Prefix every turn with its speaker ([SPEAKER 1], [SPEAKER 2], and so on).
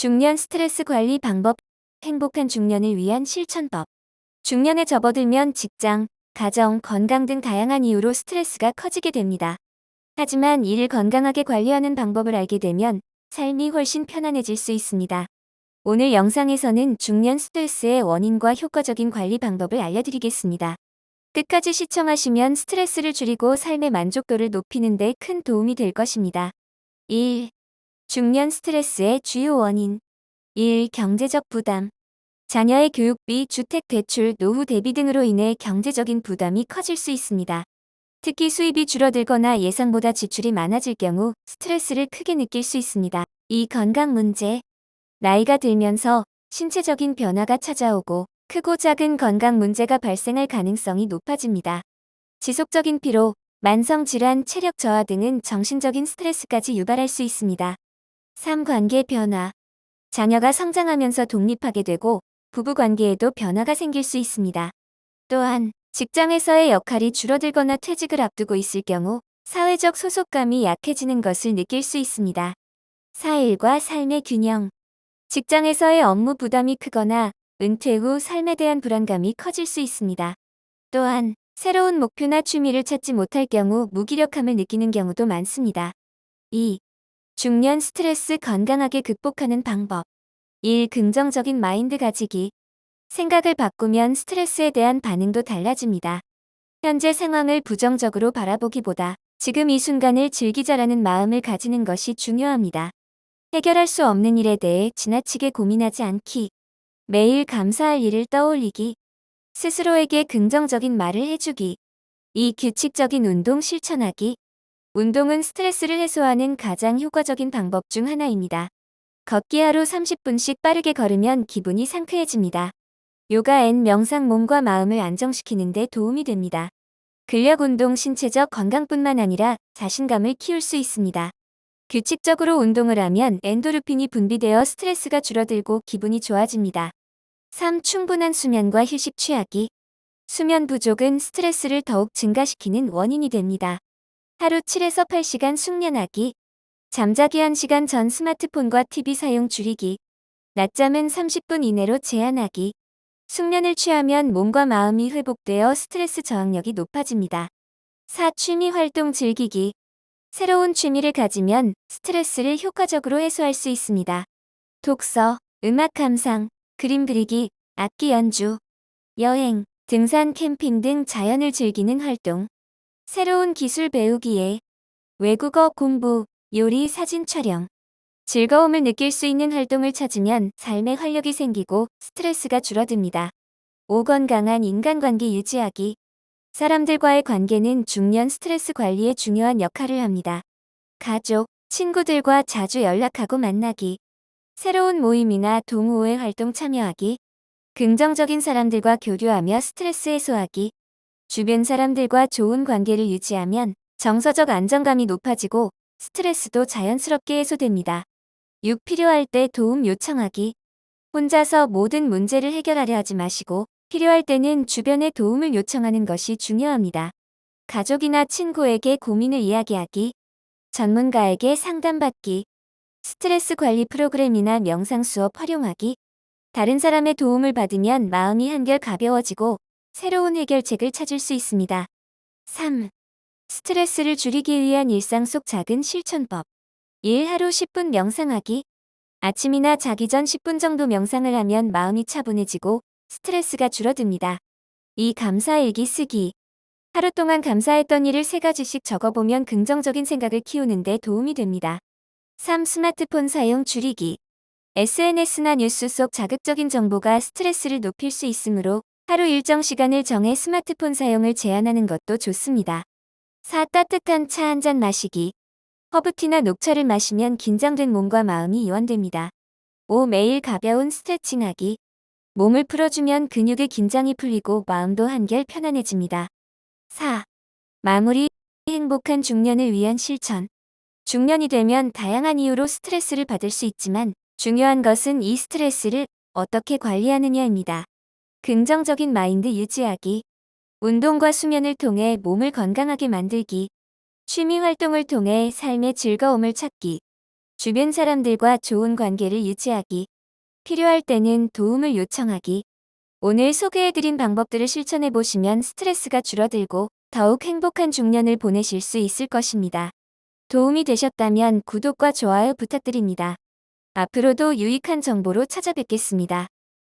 [SPEAKER 1] 중년 스트레스 관리 방법, 행복한 중년을 위한 실천법. 중년에 접어들면 직장, 가정, 건강 등 다양한 이유로 스트레스가 커지게 됩니다. 하지만 이를 건강하게 관리하는 방법을 알게 되면 삶이 훨씬 편안해질 수 있습니다. 오늘 영상에서는 중년 스트레스의 원인과 효과적인 관리 방법을 알려드리겠습니다. 끝까지 시청하시면 스트레스를 줄이고 삶의 만족도를 높이는 데 큰 도움이 될 것입니다. 1. 중년 스트레스의 주요 원인. 1. 경제적 부담. 자녀의 교육비, 주택 대출, 노후 대비 등으로 인해 경제적인 부담이 커질 수 있습니다. 특히 수입이 줄어들거나 예상보다 지출이 많아질 경우 스트레스를 크게 느낄 수 있습니다. 2. 건강 문제. 나이가 들면서 신체적인 변화가 찾아오고 크고 작은 건강 문제가 발생할 가능성이 높아집니다. 지속적인 피로, 만성 질환, 체력 저하 등은 정신적인 스트레스까지 유발할 수 있습니다. 3. 관계 변화. 자녀가 성장하면서 독립하게 되고 부부관계에도 변화가 생길 수 있습니다. 또한 직장에서의 역할이 줄어들거나 퇴직을 앞두고 있을 경우 사회적 소속감이 약해지는 것을 느낄 수 있습니다. 4. 일과 삶의 균형. 직장에서의 업무 부담이 크거나 은퇴 후 삶에 대한 불안감이 커질 수 있습니다. 또한 새로운 목표나 취미를 찾지 못할 경우 무기력함을 느끼는 경우도 많습니다. 2. 중년 스트레스 건강하게 극복하는 방법. 1. 긍정적인 마인드 가지기. 생각을 바꾸면 스트레스에 대한 반응도 달라집니다. 현재 상황을 부정적으로 바라보기보다 지금 이 순간을 즐기자라는 마음을 가지는 것이 중요합니다. 해결할 수 없는 일에 대해 지나치게 고민하지 않기. 매일 감사할 일을 떠올리기. 스스로에게 긍정적인 말을 해주기. 2. 규칙적인 운동 실천하기. 운동은 스트레스를 해소하는 가장 효과적인 방법 중 하나입니다. 걷기 하루 30분씩 빠르게 걸으면 기분이 상쾌해집니다. 요가 앤 명상 몸과 마음을 안정시키는 데 도움이 됩니다. 근력 운동 신체적 건강뿐만 아니라 자신감을 키울 수 있습니다. 규칙적으로 운동을 하면 엔도르핀이 분비되어 스트레스가 줄어들고 기분이 좋아집니다. 3. 충분한 수면과 휴식 취하기. 수면 부족은 스트레스를 더욱 증가시키는 원인이 됩니다. 하루 7에서 8시간 숙면하기. 잠자기 1시간 전 스마트폰과 TV 사용 줄이기. 낮잠은 30분 이내로 제한하기. 숙면을 취하면 몸과 마음이 회복되어 스트레스 저항력이 높아집니다. 4. 취미 활동 즐기기. 새로운 취미를 가지면 스트레스를 효과적으로 해소할 수 있습니다. 독서, 음악 감상, 그림 그리기, 악기 연주, 여행, 등산, 캠핑 등 자연을 즐기는 활동. 새로운 기술 배우기에 외국어 공부, 요리, 사진 촬영. 즐거움을 느낄 수 있는 활동을 찾으면 삶에 활력이 생기고 스트레스가 줄어듭니다. 5. 건강한 인간관계 유지하기. 사람들과의 관계는 중년 스트레스 관리에 중요한 역할을 합니다. 가족, 친구들과 자주 연락하고 만나기. 새로운 모임이나 동호회 활동 참여하기. 긍정적인 사람들과 교류하며 스트레스 해소하기. 주변 사람들과 좋은 관계를 유지하면 정서적 안정감이 높아지고 스트레스도 자연스럽게 해소됩니다. 6. 필요할 때 도움 요청하기. 혼자서 모든 문제를 해결하려 하지 마시고 필요할 때는 주변의 도움을 요청하는 것이 중요합니다. 가족이나 친구에게 고민을 이야기하기. 전문가에게 상담받기. 스트레스 관리 프로그램이나 명상 수업 활용하기. 다른 사람의 도움을 받으면 마음이 한결 가벼워지고 새로운 해결책을 찾을 수 있습니다. 3. 스트레스를 줄이기 위한 일상 속 작은 실천법. 1. 하루 10분 명상하기. 아침이나 자기 전 10분 정도 명상을 하면 마음이 차분해지고 스트레스가 줄어듭니다. 2. 감사일기 쓰기. 하루 동안 감사했던 일을 3가지씩 적어보면 긍정적인 생각을 키우는 데 도움이 됩니다. 3. 스마트폰 사용 줄이기. SNS나 뉴스 속 자극적인 정보가 스트레스를 높일 수 있으므로 하루 일정 시간을 정해 스마트폰 사용을 제한하는 것도 좋습니다. 4. 따뜻한 차 한 잔 마시기. 허브티나 녹차를 마시면 긴장된 몸과 마음이 이완됩니다. 5. 매일 가벼운 스트레칭하기. 몸을 풀어주면 근육의 긴장이 풀리고 마음도 한결 편안해집니다. 4. 마무리. 행복한 중년을 위한 실천. 중년이 되면 다양한 이유로 스트레스를 받을 수 있지만 중요한 것은 이 스트레스를 어떻게 관리하느냐입니다. 긍정적인 마인드 유지하기. 운동과 수면을 통해 몸을 건강하게 만들기. 취미 활동을 통해 삶의 즐거움을 찾기. 주변 사람들과 좋은 관계를 유지하기, 필요할 때는 도움을 요청하기. 오늘 소개해드린 방법들을 실천해 보시면 스트레스가 줄어들고 더욱 행복한 중년을 보내실 수 있을 것입니다. 도움이 되셨다면 구독과 좋아요 부탁드립니다. 앞으로도 유익한 정보로 찾아뵙겠습니다.